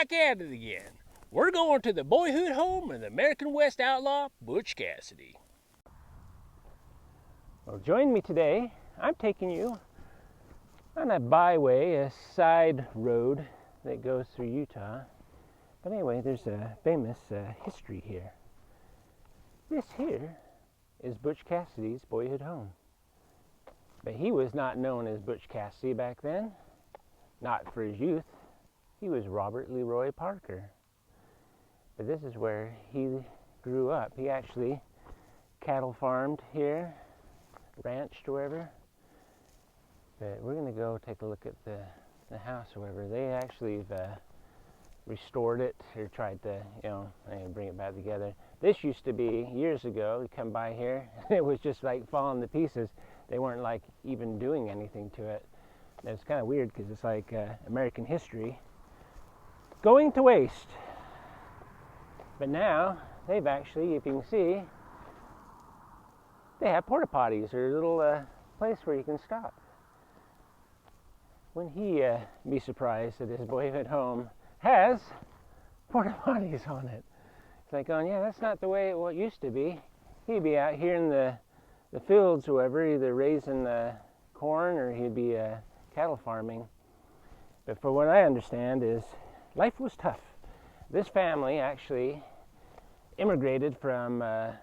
back at it again. We're going to the boyhood home of the American West outlaw, Butch Cassidy. Well, join me today. I'm taking you on a byway, a side road that goes through Utah. But anyway, there's a famous history here. This here is Butch Cassidy's boyhood home. But he was not known as Butch Cassidy back then, not for his youth. He was Robert Leroy Parker. But this is where he grew up. He actually cattle farmed here, ranched or whatever. But we're going to go take a look at the house or whatever. They actually restored it or tried to, bring it back together. This used to be, years ago, you come by here, it was just like falling to pieces. They weren't like even doing anything to it. And it's kind of weird because it's like American history going to waste. But now they've actually, if you can see, they have porta potties or a little place where you can stop. Wouldn't he be surprised that his boyhood home has porta potties on it? It's like going, yeah, that's not the way it used to be. He'd be out here in the fields or whatever, either raising corn or he'd be cattle farming. But for what I understand is life was tough. This family actually immigrated from, I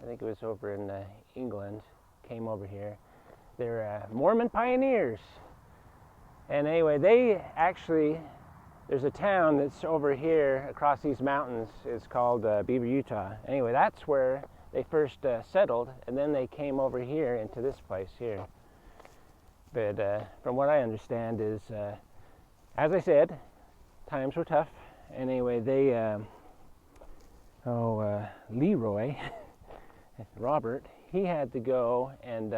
think it was over in England, came over here. They're Mormon pioneers. And anyway, they actually, there's a town that's over here across these mountains. It's called Beaver, Utah. Anyway, that's where they first settled, and then they came over here into this place here. But from what I understand is, as I said, times were tough. And anyway, they, Leroy, Robert, he had to go and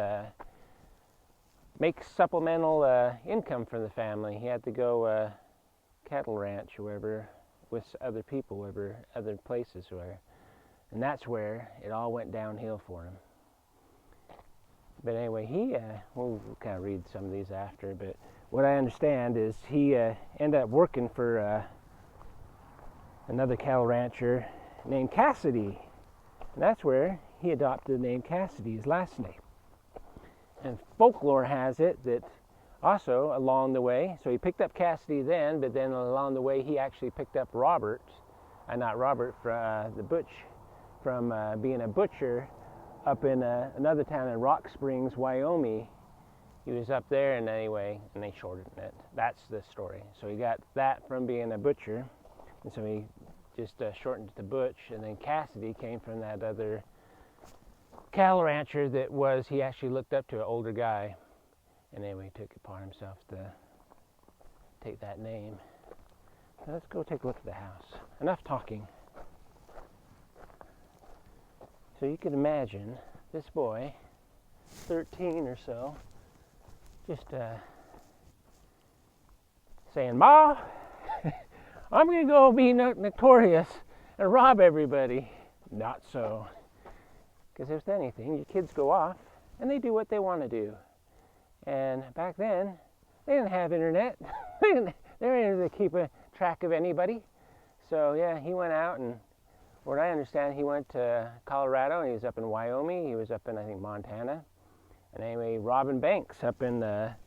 make supplemental income for the family. He had to go cattle ranch or wherever with other people, wherever other places were. And that's where it all went downhill for him. But anyway, he, we'll kind of read some of these after, but what I understand is he ended up working for another cattle rancher named Cassidy. And that's where he adopted the name Cassidy, his last name. And folklore has it that also along the way, so he picked up Cassidy then, but then along the way he actually picked up Robert, not Robert, the Butch, from being a butcher up in another town in Rock Springs, Wyoming. He was up there, and anyway, and they shortened it. That's the story. So he got that from being a butcher, and so he just shortened it to Butch, and then Cassidy came from that other cattle rancher that was, he actually looked up to an older guy, and anyway, he took it upon himself to take that name. So let's go take a look at the house. Enough talking. So you can imagine this boy, 13 or so, just saying, "Ma, I'm going to go be notorious and rob everybody." Not so. Because if anything, your kids go off and they do what they want to do. And back then, they didn't have internet. They weren't able to keep a track of anybody. So yeah, he went out, and what I understand, he went to Colorado, and he was up in Wyoming. He was up in, I think, Montana. And anyway, robbing banks up in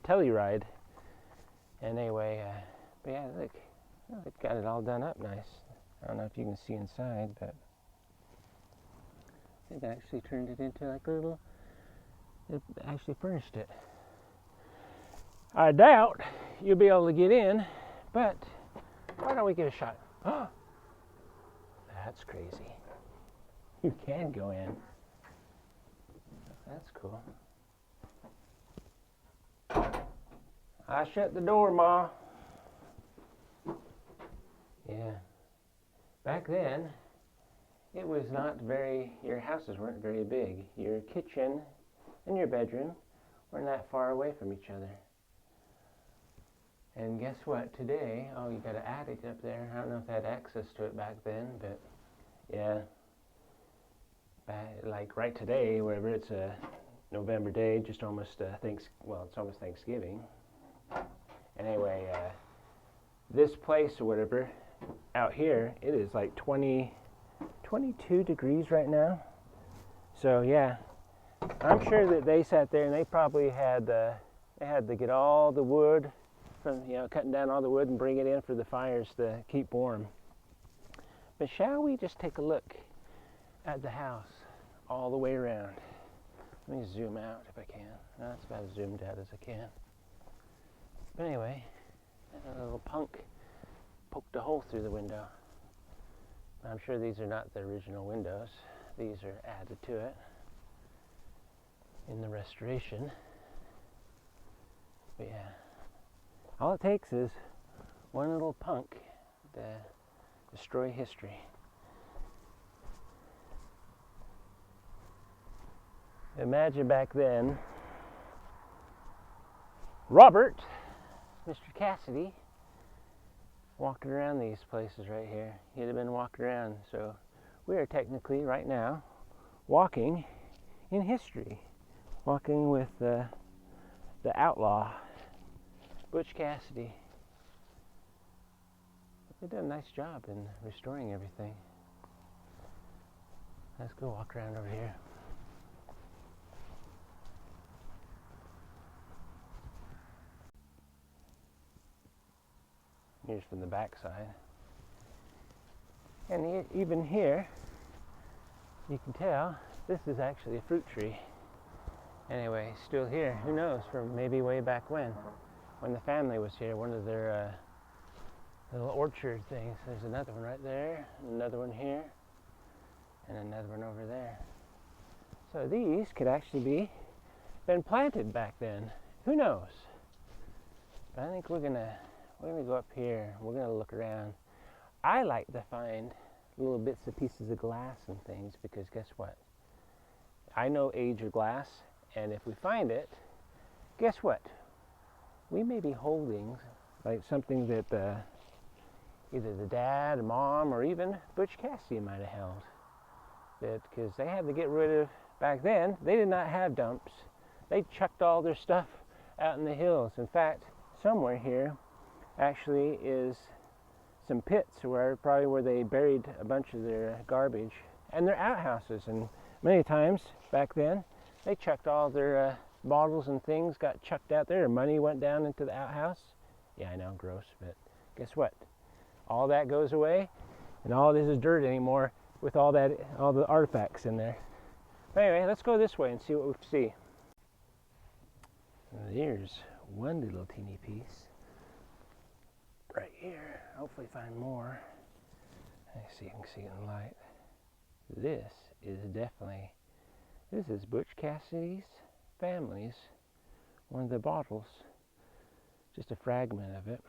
Telluride. And anyway, but yeah, look, it got it all done up nice. I don't know if you can see inside, but it actually turned it into like a little, it actually furnished it. I doubt you'll be able to get in, but why don't we give it a shot? Oh, that's crazy. You can go in. That's cool. I shut the door, Ma. Yeah. Back then, it was not very, your houses weren't very big. Your kitchen and your bedroom weren't that far away from each other. And guess what? Today, oh, you got an attic up there. I don't know if they had access to it back then, but yeah. Like right today, wherever it's a November day, just almost it's almost Thanksgiving. And anyway, this place or whatever, out here it is like 22 degrees right now. So yeah, I'm sure that they sat there and they probably had they had to get all the wood from, you know, cutting down all the wood and bring it in for the fires to keep warm. But shall we just take a look at the house all the way around? Let me zoom out if I can. That's about as zoomed out as I can. But anyway, a little punk poked a hole through the window. I'm sure these are not the original windows. These are added to it in the restoration. But yeah, all it takes is one little punk to destroy history. Imagine back then, Robert, Mr. Cassidy, walking around these places right here. He'd have been walking around. So we are technically right now walking in history, walking with the outlaw, Butch Cassidys. They did a nice job in restoring everything. Let's go walk around over here. Here's from the back side. And even here, you can tell this is actually a fruit tree. Anyway, still here. Who knows, from maybe way back when the family was here, one of their little orchard things. There's another one right there, another one here, and another one over there. So these could actually been planted back then. Who knows? But I think we're gonna go up here. We're gonna look around. I like to find little bits of pieces of glass and things, because guess what? I know age of glass, and if we find it, guess what? We may be holding like something that either the dad, or mom, or even Butch Cassidys might have held. That because they had to get rid of, back then, they did not have dumps. They chucked all their stuff out in the hills. In fact, somewhere here actually is some pits where they buried a bunch of their garbage and their outhouses. And many times back then, they chucked all their bottles and things, got chucked out there. Money went down into the outhouse. Yeah, I know, gross, but guess what? All that goes away, and all this is dirt anymore with all the artifacts in there. But anyway, let's go this way and see what we see. There's one little teeny piece right here. Hopefully find more. I see, you can see it in the light. This is Butch Cassidys' family's, one of the bottles, just a fragment of it.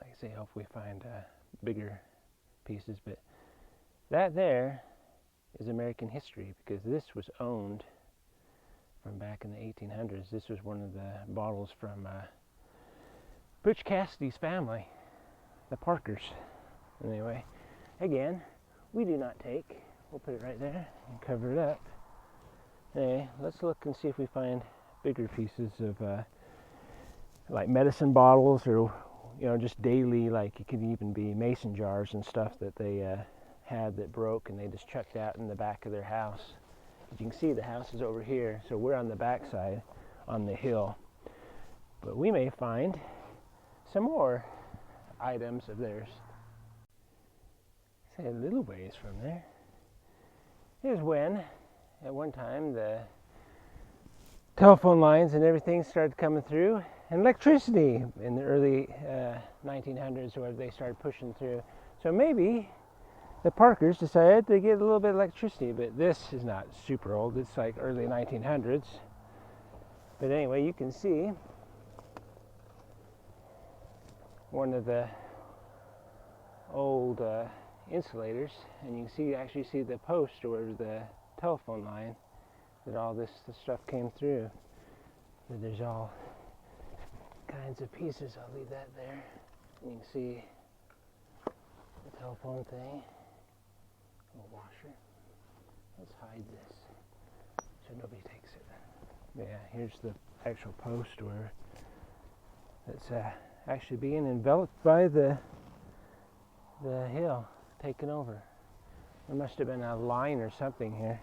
Like I say, hopefully find bigger pieces, but that there is American history, because this was owned from back in the 1800s. This was one of the bottles from Butch Cassidys' family, the Parkers. Anyway, again, we do not take. We'll put it right there and cover it up. Anyway, let's look and see if we find bigger pieces of like medicine bottles, or just daily, like it could even be mason jars and stuff that they had that broke and they just chucked out in the back of their house. As you can see, the house is over here, so we're on the back side on the hill. But we may find some more items of theirs. Say a little ways from there. Here's when, at one time, the telephone lines and everything started coming through, and electricity in the early 1900s, where they started pushing through. So maybe the Parkers decided to get a little bit of electricity, but this is not super old. It's like early 1900s. But anyway, you can see one of the old insulators, and you can actually see the post or the telephone line that all this stuff came through. But there's all kinds of pieces. I'll leave that there. And you can see the telephone thing, a washer. Let's hide this so nobody takes it. But yeah, here's the actual post where it's actually being enveloped by the the hill taken over. There must have been a line or something here.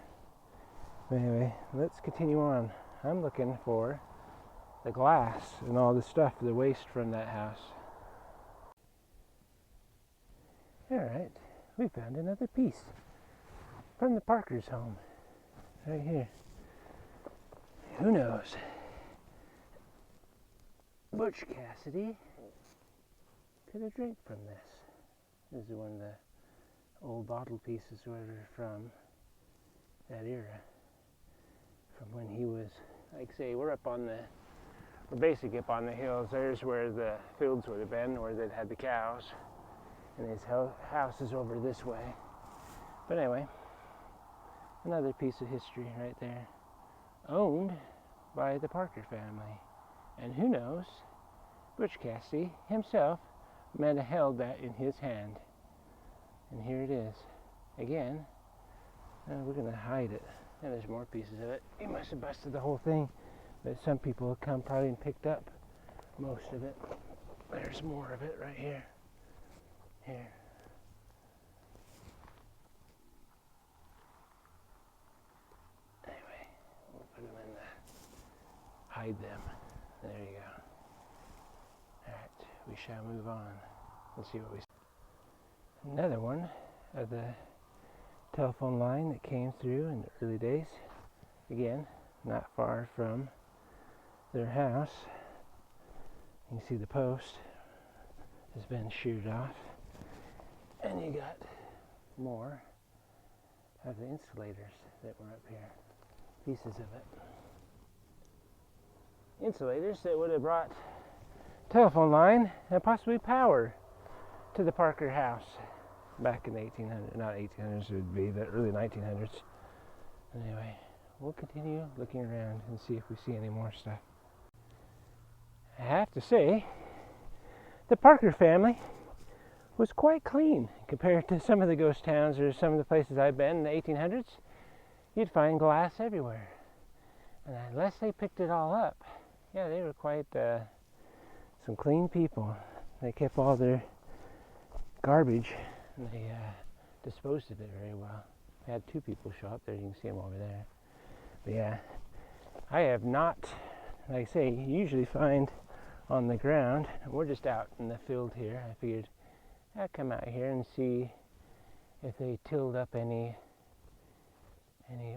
But anyway, let's continue on. I'm looking for the glass and all the stuff, the waste from that house. Alright, we found another piece from the Parker's home. Right here. Who knows? Butch Cassidy could have drank from this. This is one of the old bottle pieces or whatever from that era. From when he was, like say, we're basically up on the hills. There's where the fields would have been, where they'd had the cows. And his house is over this way. But anyway, another piece of history right there. Owned by the Parker family. And who knows, Butch Cassidy himself might have held that in his hand. And here it is. Again, we're going to hide it. And there's more pieces of it. He must have busted the whole thing. But some people have come probably and picked up most of it. There's more of it right here. Here. Anyway, we'll put them in hide them. There you go. Alright, we shall move on. Let's see what we see. Another one of the telephone line that came through in the early days. Again, not far from their house. You can see the post has been sheared off. And you got more of the insulators that were up here. Pieces of it. Insulators that would have brought telephone line and possibly power to the Parker house back in the 1800s. Not 1800s, it would be the early 1900s. Anyway, we'll continue looking around and see if we see any more stuff. I have to say, the Parker family was quite clean compared to some of the ghost towns or some of the places I've been in the 1800s. You'd find glass everywhere. And unless they picked it all up, yeah, they were quite some clean people. They kept all their garbage and they disposed of it very well. We had two people show up there, you can see them over there. But yeah, I have not, like I say, usually find on the ground. We're just out in the field here. I figured I'd come out here and see if they tilled up any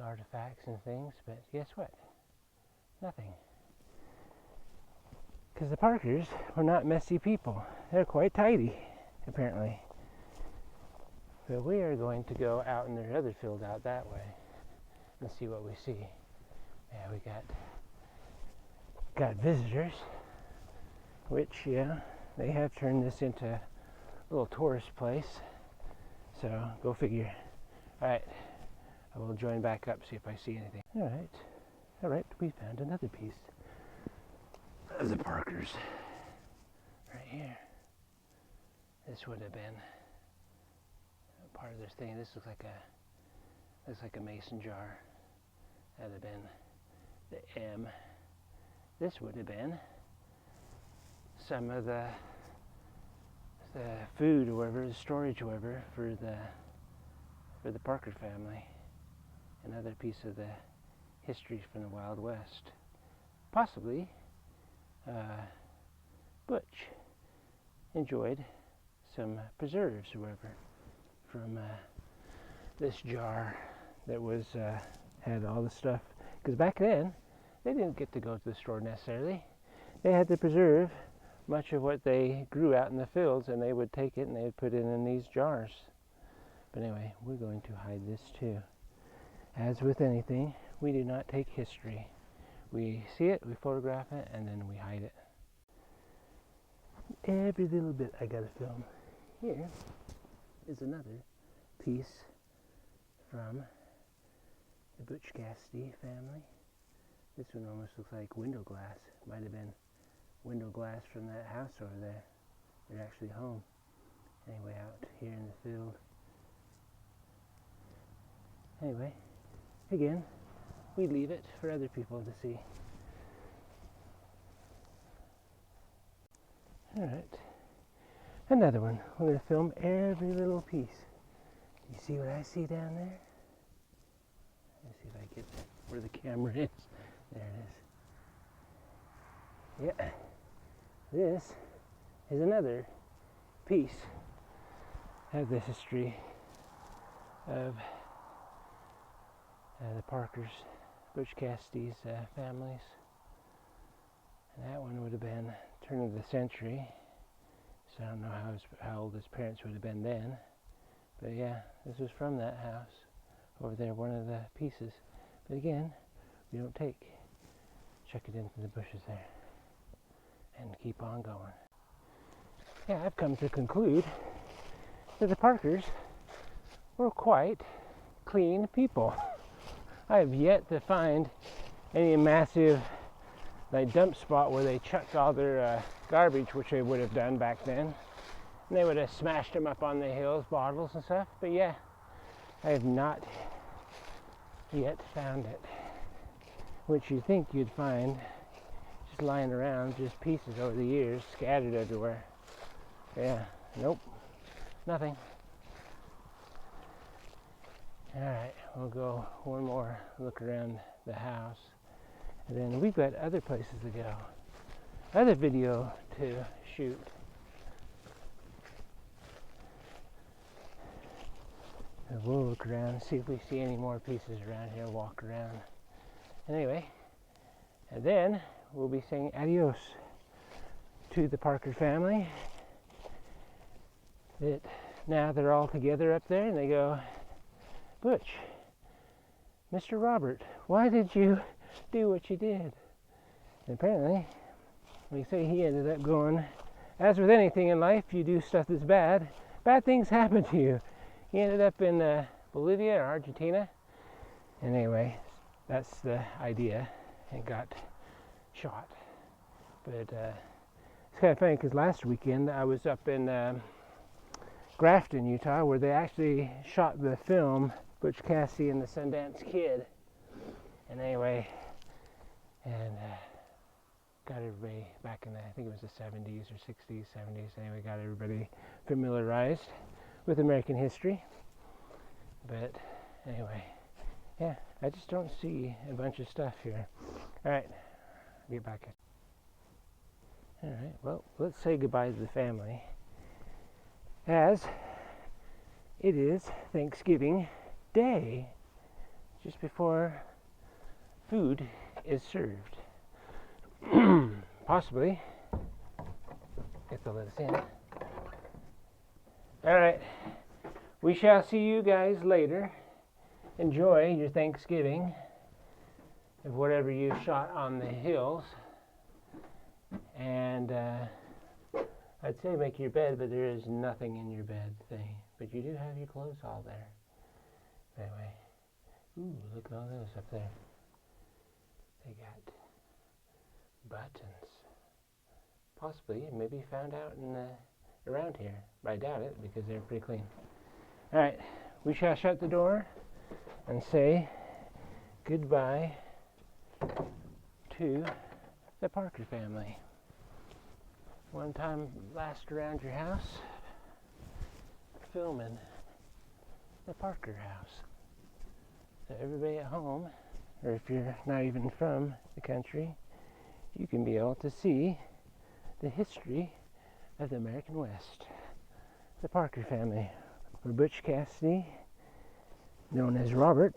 artifacts and things, but guess what? Nothing. Because the Parkers were not messy people. They're quite tidy, apparently. But we are going to go out in their other field out that way and see what we see. Yeah, we got visitors, which, yeah, they have turned this into a little tourist place. So, go figure. Alright, I will join back up, see if I see anything. Alright, we found another piece of the Parkers. Right here. This would have been part of this thing. This looks like a mason jar. That would have been the M. This would have been some of the food or whatever, the storage or whatever for the Parker family. Another piece of the history from the Wild West. Possibly Butch enjoyed some preserves or whatever from this jar that was had all the stuff. Because back then, they didn't get to go to the store necessarily. They had to preserve much of what they grew out in the fields, and they would take it and they would put it in these jars. But anyway, we're going to hide this too. As with anything, we do not take history. We see it, we photograph it, and then we hide it. Every little bit I gotta film. Here is another piece from the Butch Cassidys family. This one almost looks like window glass. Might have been window glass from that house over there. They're actually home. Anyway, out here in the field. Anyway, again, we leave it for other people to see. Alright, another one. We're going to film every little piece. You see what I see down there? Let's see if I get where the camera is. There it is. Yeah. This is another piece of the history of the Parkers, Butch Cassidys families. And that one would have been turn of the century. So I don't know how old his parents would have been then. But yeah, this was from that house over there, one of the pieces. But again, we don't chuck it into the bushes there and keep on going. Yeah, I've come to conclude that the Parkers were quite clean people. I have yet to find any massive dump spot where they chucked all their garbage, which they would have done back then. And they would have smashed them up on the hills, bottles and stuff. But yeah, I have not yet found it. Which you'd think you'd find just lying around, just pieces over the years, scattered everywhere. Yeah, nope, nothing. Alright, we'll go one more look around the house. And then we've got other places to go. Other video to shoot. And we'll look around, see if we see any more pieces around here, walk around. Anyway, and then we'll be saying adios to the Parker family. That now they're all together up there and they go, Butch, Mr. Robert, why did you do what you did? And apparently, they say he ended up going, as with anything in life, you do stuff that's bad, bad things happen to you. He ended up in Bolivia or Argentina. And anyway, that's the idea, and got shot. But it's kind of funny because last weekend I was up in Grafton, Utah, where they actually shot the film Butch Cassidy and the Sundance Kid. And anyway, and got everybody back in I think it was the 70s or 60s, 70s. Anyway, got everybody familiarized with American history. But anyway, yeah, I just don't see a bunch of stuff here. All right, get back. All right, well, let's say goodbye to the family, as it is Thanksgiving Day, just before food is served. Possibly, if they'll let us in. All right, we shall see you guys later. Enjoy your Thanksgiving of whatever you shot on the hills. And I'd say make your bed, but there is nothing in your bed thing. But you do have your clothes all there. Anyway, ooh, look at all those up there. They got buttons. Possibly, maybe found out in around here. But I doubt it, because they're pretty clean. Alright, we shall shut the door and say goodbye to the Parker family. One time last around your house, filming the Parker house. So everybody at home, or if you're not even from the country, you can be able to see the history of the American West. The Parker family, where Butch Cassidy, known as Robert,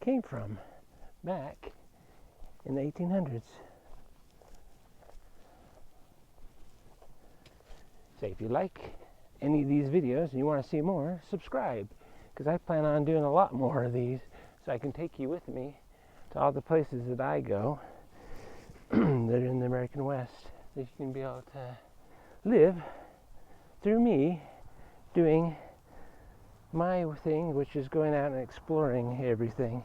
came from back in the 1800s. So if you like any of these videos and you want to see more, subscribe, because I plan on doing a lot more of these so I can take you with me to all the places that I go that are in the American West, that you can be able to live through me doing my thing, which is going out and exploring everything.